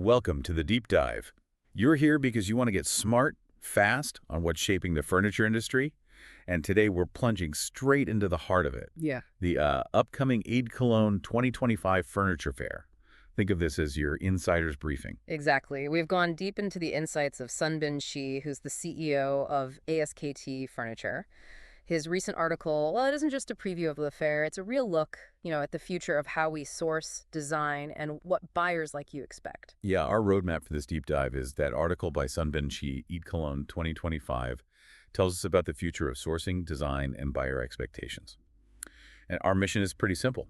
Welcome to the Deep Dive. You're here because you want to get smart, fast on what's shaping the furniture industry, and today we're plunging straight into the heart of it. Yeah. The upcoming Eid Cologne 2025 Furniture Fair. Think of this as your insider's briefing. Exactly. We've gone deep into the insights of Sunbin Shi, who's the CEO of ASKT Furniture. His recent article, well, it isn't just a preview of the fair, it's a real look, at the future of how we source, design, and what buyers like you expect. Yeah, our roadmap for this deep dive is that article by Sunbin Shi, Eid Cologne 2025, tells us about the future of sourcing, design, and buyer expectations. And our mission is pretty simple.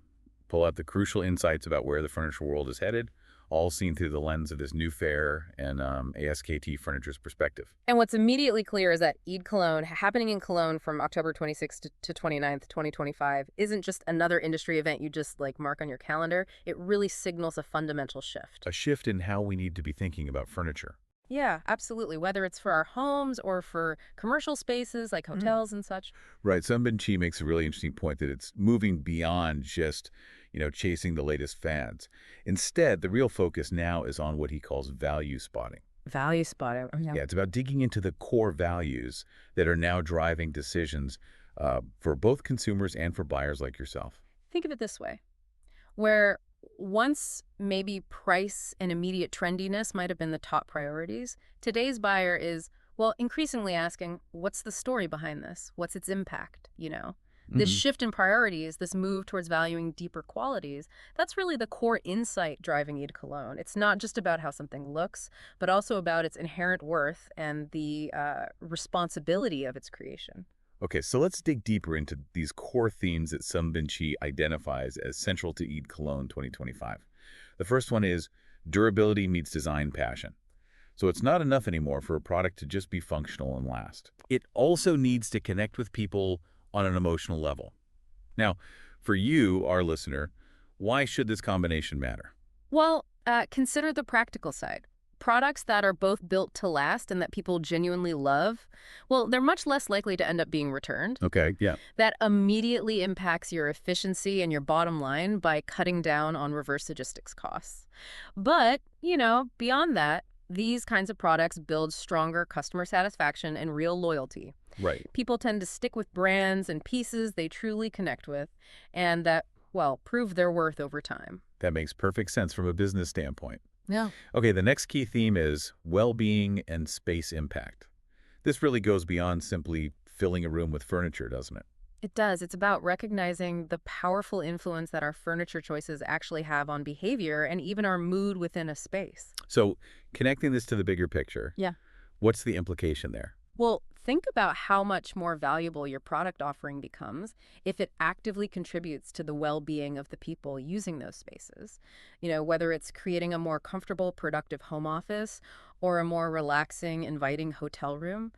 Pull out the crucial insights about where the furniture world is headed, all seen through the lens of this new fair and ASKT Furniture's perspective. And what's immediately clear is that Eid Cologne, happening in Cologne from October 26th to 29th, 2025, isn't just another industry event you just mark on your calendar. It really signals a fundamental shift. A shift in how we need to be thinking about furniture. Yeah, absolutely. Whether it's for our homes or for commercial spaces like hotels and such. Right. Sunbin Chi makes a really interesting point that it's moving beyond just, chasing the latest fads. Instead, the real focus now is on what he calls value spotting. Value spotting. Yeah, it's about digging into the core values that are now driving decisions for both consumers and for buyers like yourself. Think of it this way, where once maybe price and immediate trendiness might have been the top priorities, today's buyer is, increasingly asking, what's the story behind this? What's its impact, This shift in priorities, this move towards valuing deeper qualities, that's really the core insight driving Eid Cologne. It's not just about how something looks, but also about its inherent worth and the responsibility of its creation. Okay, so let's dig deeper into these core themes that Sunbin Chi identifies as central to Eid Cologne 2025. The first one is durability meets design passion. So it's not enough anymore for a product to just be functional and last. It also needs to connect with people on an emotional level. Now, for you, our listener, why should this combination matter? Well, consider the practical side. Products that are both built to last and that people genuinely love, they're much less likely to end up being returned. Okay, yeah. That immediately impacts your efficiency and your bottom line by cutting down on reverse logistics costs. But, beyond that, these kinds of products build stronger customer satisfaction and real loyalty. Right. People tend to stick with brands and pieces they truly connect with and that, prove their worth over time. That makes perfect sense from a business standpoint. Yeah. Okay, the next key theme is well-being and space impact. This really goes beyond simply filling a room with furniture, doesn't it? It does. It's about recognizing the powerful influence that our furniture choices actually have on behavior and even our mood within a space. So connecting this to the bigger picture, Yeah. what's the implication there? Well, think about how much more valuable your product offering becomes if it actively contributes to the well-being of the people using those spaces. Whether it's creating a more comfortable, productive home office or a more relaxing, inviting hotel room.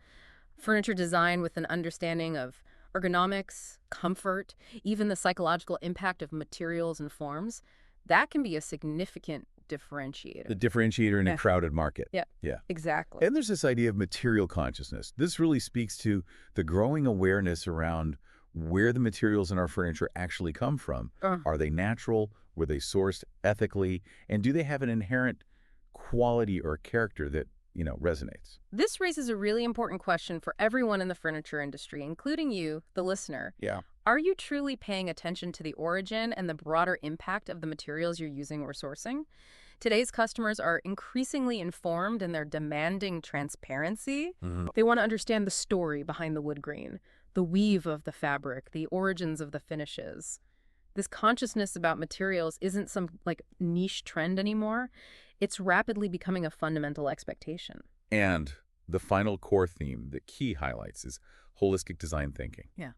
Furniture design with an understanding of ergonomics, comfort, even the psychological impact of materials and forms, that can be a significant differentiator. The differentiator in a crowded market. Yeah. Yeah. Exactly. And there's this idea of material consciousness. This really speaks to the growing awareness around where the materials in our furniture actually come from. Are they natural? Were they sourced ethically? And do they have an inherent quality or character that, resonates? This raises a really important question for everyone in the furniture industry, including you, the listener. Yeah. Are you truly paying attention to the origin and the broader impact of the materials you're using or sourcing? Today's customers are increasingly informed and they're demanding transparency. They want to understand the story behind the wood grain, the weave of the fabric, the origins of the finishes. This consciousness about materials isn't some niche trend anymore. It's rapidly becoming a fundamental expectation. And the final core theme that Key highlights is holistic design thinking. Yeah.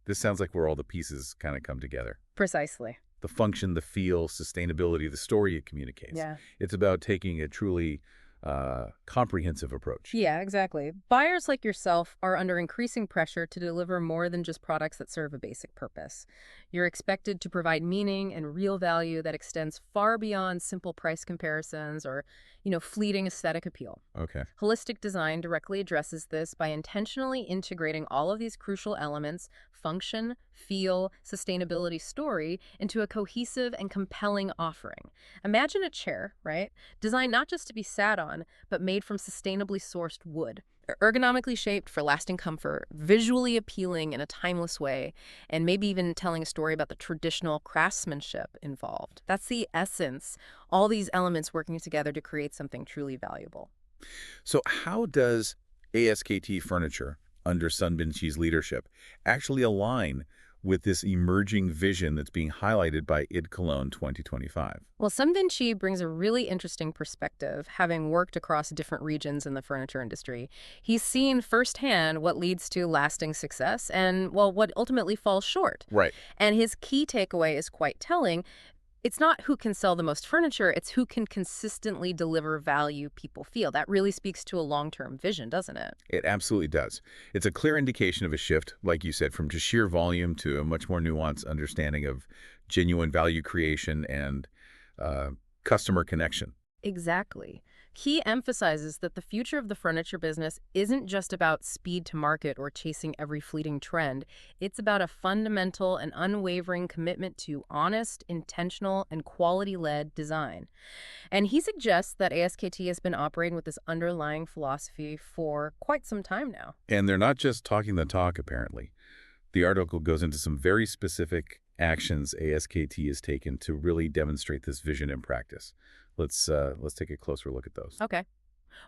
This sounds like where all the pieces kind of come together. Precisely. The function, the feel, sustainability, the story it communicates. Yeah. It's about taking a truly comprehensive approach. Yeah, exactly. Buyers like yourself are under increasing pressure to deliver more than just products that serve a basic purpose. You're expected to provide meaning and real value that extends far beyond simple price comparisons or, fleeting aesthetic appeal. Okay. Holistic design directly addresses this by intentionally integrating all of these crucial elements: function, feel, sustainability story into a cohesive and compelling offering. Imagine a chair, right? Designed not just to be sat on, but made from sustainably sourced wood. Ergonomically shaped for lasting comfort, visually appealing in a timeless way, and maybe even telling a story about the traditional craftsmanship involved. That's the essence, all these elements working together to create something truly valuable. So how does ASKT Furniture, under Sun Bin-Chi's leadership, actually align with this emerging vision that's being highlighted by ID Cologne 2025? Well, Sun Bin-Chi brings a really interesting perspective, having worked across different regions in the furniture industry. He's seen firsthand what leads to lasting success and, well, what ultimately falls short. Right. And his key takeaway is quite telling. It's not who can sell the most furniture, it's who can consistently deliver value people feel. That really speaks to a long-term vision, doesn't it? It absolutely does. It's a clear indication of a shift, like you said, from just sheer volume to a much more nuanced understanding of genuine value creation and customer connection. Exactly. He emphasizes that the future of the furniture business isn't just about speed to market or chasing every fleeting trend. It's about a fundamental and unwavering commitment to honest, intentional, and quality-led design. And he suggests that ASKT has been operating with this underlying philosophy for quite some time now. And they're not just talking the talk, apparently. The article goes into some very specific actions ASKT has taken to really demonstrate this vision in practice. Let's take a closer look at those. Okay.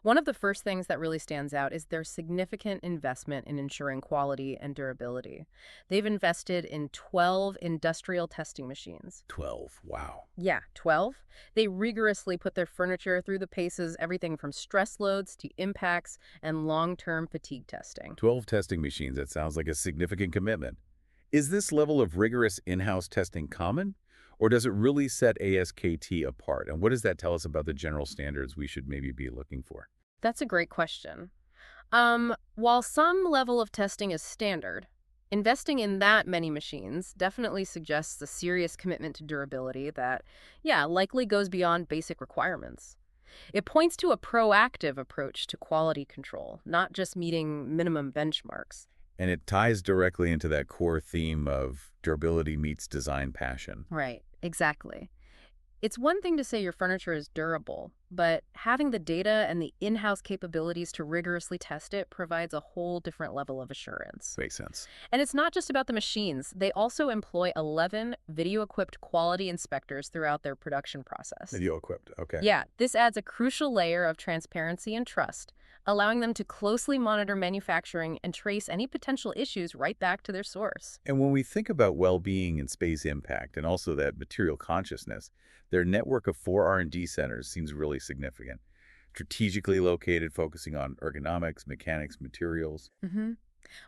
One of the first things that really stands out is their significant investment in ensuring quality and durability. They've invested in 12 industrial testing machines. 12. Wow. Yeah, 12. They rigorously put their furniture through the paces, everything from stress loads to impacts and long-term fatigue testing. 12 testing machines. That sounds like a significant commitment. Is this level of rigorous in-house testing common? Or does it really set ASKT apart? And what does that tell us about the general standards we should maybe be looking for? That's a great question. While some level of testing is standard, investing in that many machines definitely suggests a serious commitment to durability that, yeah, likely goes beyond basic requirements. It points to a proactive approach to quality control, not just meeting minimum benchmarks. And it ties directly into that core theme of durability meets design passion. Right, exactly. It's one thing to say your furniture is durable, but having the data and the in-house capabilities to rigorously test it provides a whole different level of assurance. Makes sense. And it's not just about the machines. They also employ 11 video-equipped quality inspectors throughout their production process. Video equipped. Okay. Yeah, this adds a crucial layer of transparency and trust, allowing them to closely monitor manufacturing and trace any potential issues right back to their source. And when we think about well-being and space impact and also that material consciousness, their network of 4 R&D centers seems really significant. Strategically located, focusing on ergonomics, mechanics, materials.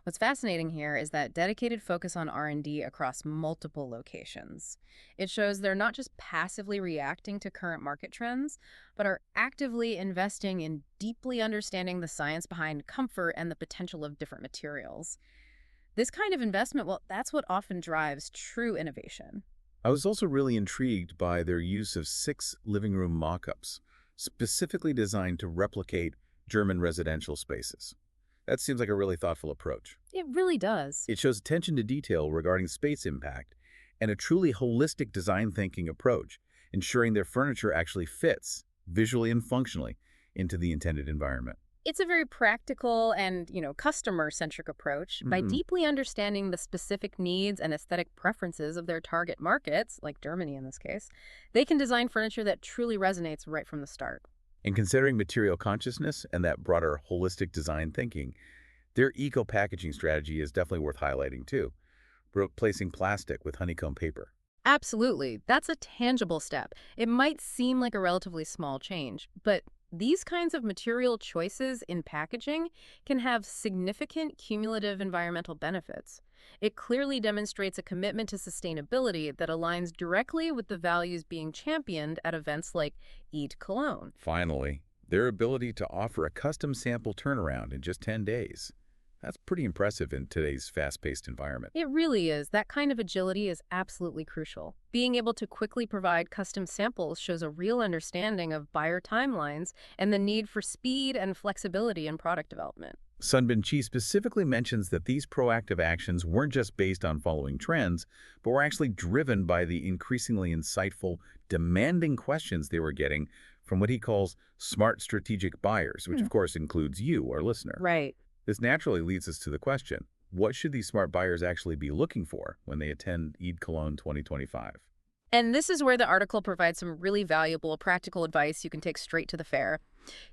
What's fascinating here is that dedicated focus on R&D across multiple locations. It shows they're not just passively reacting to current market trends, but are actively investing in deeply understanding the science behind comfort and the potential of different materials. This kind of investment, well, that's what often drives true innovation. I was also really intrigued by their use of 6 living room mock-ups, specifically designed to replicate German residential spaces. That seems like a really thoughtful approach. It really does. It shows attention to detail regarding space impact and a truly holistic design thinking approach, ensuring their furniture actually fits, visually and functionally, into the intended environment. It's a very practical and, customer-centric approach. By deeply understanding the specific needs and aesthetic preferences of their target markets, like Germany in this case, they can design furniture that truly resonates right from the start. And considering material consciousness and that broader holistic design thinking, their eco-packaging strategy is definitely worth highlighting too, replacing plastic with honeycomb paper. Absolutely. That's a tangible step. It might seem like a relatively small change, but these kinds of material choices in packaging can have significant cumulative environmental benefits. It clearly demonstrates a commitment to sustainability that aligns directly with the values being championed at events like ID Cologne. Finally, their ability to offer a custom sample turnaround in just 10 days. That's pretty impressive in today's fast-paced environment. It really is. That kind of agility is absolutely crucial. Being able to quickly provide custom samples shows a real understanding of buyer timelines and the need for speed and flexibility in product development. Sunbin Chi specifically mentions that these proactive actions weren't just based on following trends, but were actually driven by the increasingly insightful, demanding questions they were getting from what he calls smart strategic buyers, which of course includes you, our listener. Right. This naturally leads us to the question, what should these smart buyers actually be looking for when they attend Eid Cologne 2025? And this is where the article provides some really valuable practical advice you can take straight to the fair.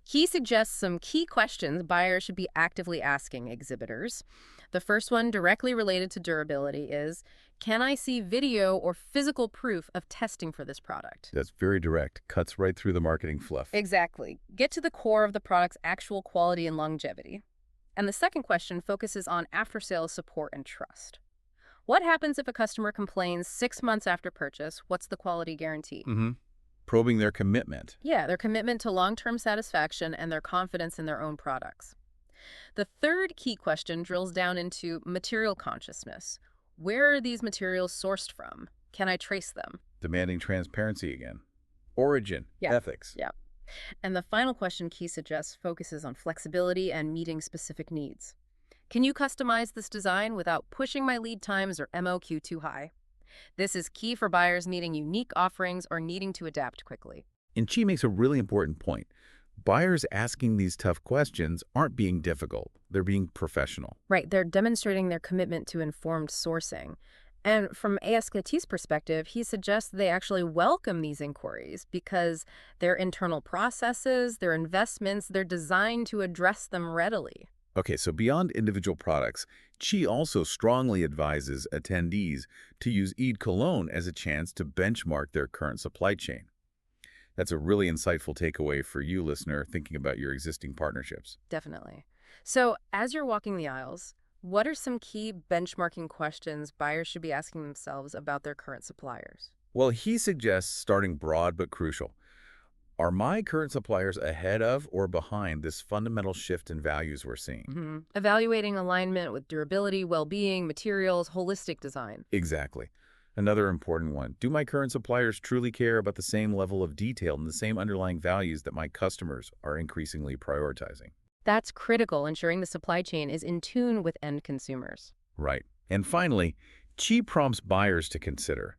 He suggests some key questions buyers should be actively asking exhibitors. The first one, directly related to durability, is, can I see video or physical proof of testing for this product? That's very direct, cuts right through the marketing fluff. Exactly. Get to the core of the product's actual quality and longevity. And the second question focuses on after-sales support and trust. What happens if a customer complains 6 months after purchase? What's the quality guarantee? Probing their commitment. Yeah, their commitment to long-term satisfaction and their confidence in their own products. The third key question drills down into material consciousness. Where are these materials sourced from? Can I trace them? Demanding transparency again. Origin, Yeah. ethics. Yeah. And the final question Key suggests focuses on flexibility and meeting specific needs. Can you customize this design without pushing my lead times or MOQ too high? This is key for buyers needing unique offerings or needing to adapt quickly. And Chi makes a really important point. Buyers asking these tough questions aren't being difficult. They're being professional. Right, they're demonstrating their commitment to informed sourcing. And from ASKT's perspective, he suggests they actually welcome these inquiries because their internal processes, their investments, they're designed to address them readily. Okay, so beyond individual products, Chi also strongly advises attendees to use Eid Cologne as a chance to benchmark their current supply chain. That's a really insightful takeaway for you, listener, thinking about your existing partnerships. Definitely. So as you're walking the aisles, what are some key benchmarking questions buyers should be asking themselves about their current suppliers? Well, he suggests starting broad but crucial. Are my current suppliers ahead of or behind this fundamental shift in values we're seeing? Evaluating alignment with durability, well-being, materials, holistic design. Exactly. Another important one. Do my current suppliers truly care about the same level of detail and the same underlying values that my customers are increasingly prioritizing? That's critical, ensuring the supply chain is in tune with end consumers. Right. And finally, Chi prompts buyers to consider,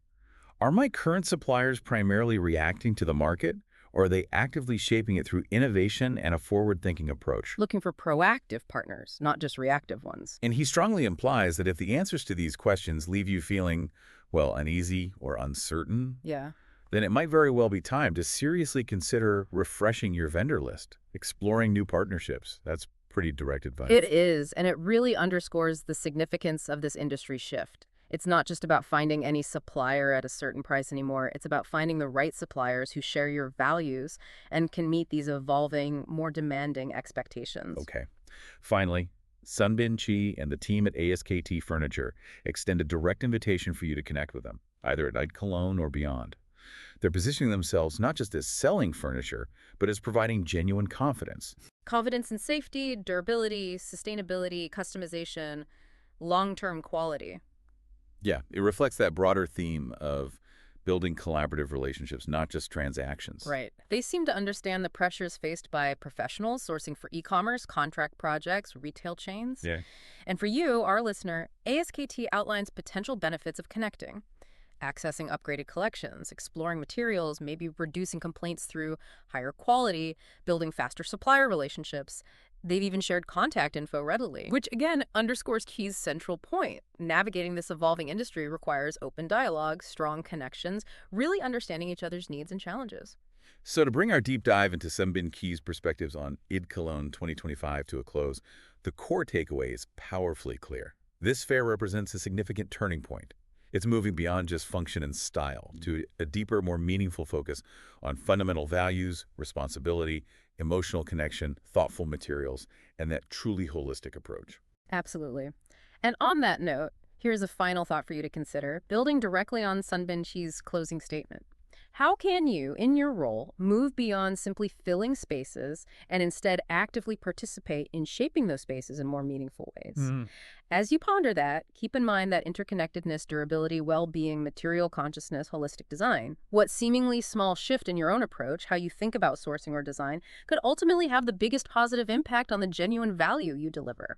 are my current suppliers primarily reacting to the market, or are they actively shaping it through innovation and a forward-thinking approach? Looking for proactive partners, not just reactive ones. And he strongly implies that if the answers to these questions leave you feeling, well, uneasy or uncertain, Yeah. then it might very well be time to seriously consider refreshing your vendor list, exploring new partnerships. That's pretty direct advice. It is, and it really underscores the significance of this industry shift. It's not just about finding any supplier at a certain price anymore. It's about finding the right suppliers who share your values and can meet these evolving, more demanding expectations. Okay. Finally, Sunbin Chi and the team at ASKT Furniture extend a direct invitation for you to connect with them, either at Eid Cologne or beyond. They're positioning themselves not just as selling furniture, but as providing genuine confidence. Confidence in safety, durability, sustainability, customization, long-term quality. Yeah, it reflects that broader theme of building collaborative relationships, not just transactions. Right. They seem to understand the pressures faced by professionals sourcing for e-commerce, contract projects, retail chains. Yeah. And for you, our listener, ASKT outlines potential benefits of connecting. Accessing upgraded collections, exploring materials, maybe reducing complaints through higher quality, building faster supplier relationships. They've even shared contact info readily, which again underscores Key's central point. Navigating this evolving industry requires open dialogue, strong connections, really understanding each other's needs and challenges. So to bring our deep dive into Sunbin Chi's perspectives on Eid Cologne 2025 to a close, the core takeaway is powerfully clear. This fair represents a significant turning point. It's moving beyond just function and style to a deeper, more meaningful focus on fundamental values, responsibility, emotional connection, thoughtful materials, and that truly holistic approach. Absolutely. And on that note, here's a final thought for you to consider, building directly on Sunbin Chi's closing statement. How can you, in your role, move beyond simply filling spaces and instead actively participate in shaping those spaces in more meaningful ways? Hmm. As you ponder that, keep in mind that interconnectedness, durability, well-being, material consciousness, holistic design, what seemingly small shift in your own approach, how you think about sourcing or design, could ultimately have the biggest positive impact on the genuine value you deliver.